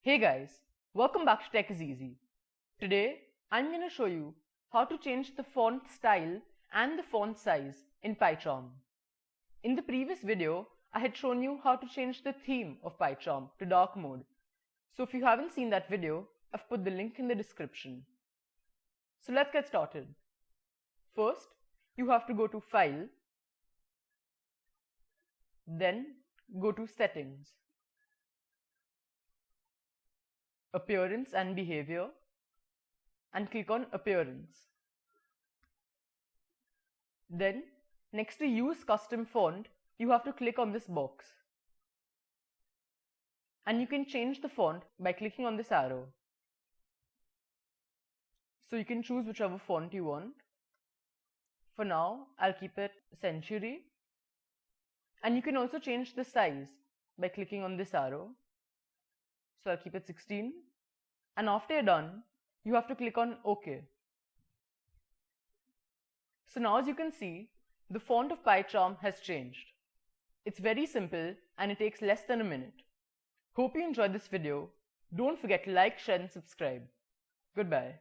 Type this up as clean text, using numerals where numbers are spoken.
Hey guys, welcome back to Tech is Easy. Today, I'm going to show you how to change the font style and the font size in PyCharm. In the previous video, I had shown you how to change the theme of PyCharm to dark mode. So if you haven't seen that video, I've put the link in the description. So let's get started. First, you have to go to File, then go to Settings, Appearance and Behavior, and click on Appearance. Then, next to Use Custom Font, you have to click on this box. And you can change the font by clicking on this arrow. So you can choose whichever font you want. For now, I'll keep it Century. And you can also change the size by clicking on this arrow. So I'll keep it 16. And after you're done, you have to click on OK. So now as you can see, the font of PyCharm has changed. It's very simple and it takes less than a minute. Hope you enjoyed this video. Don't forget to like, share and subscribe. Goodbye.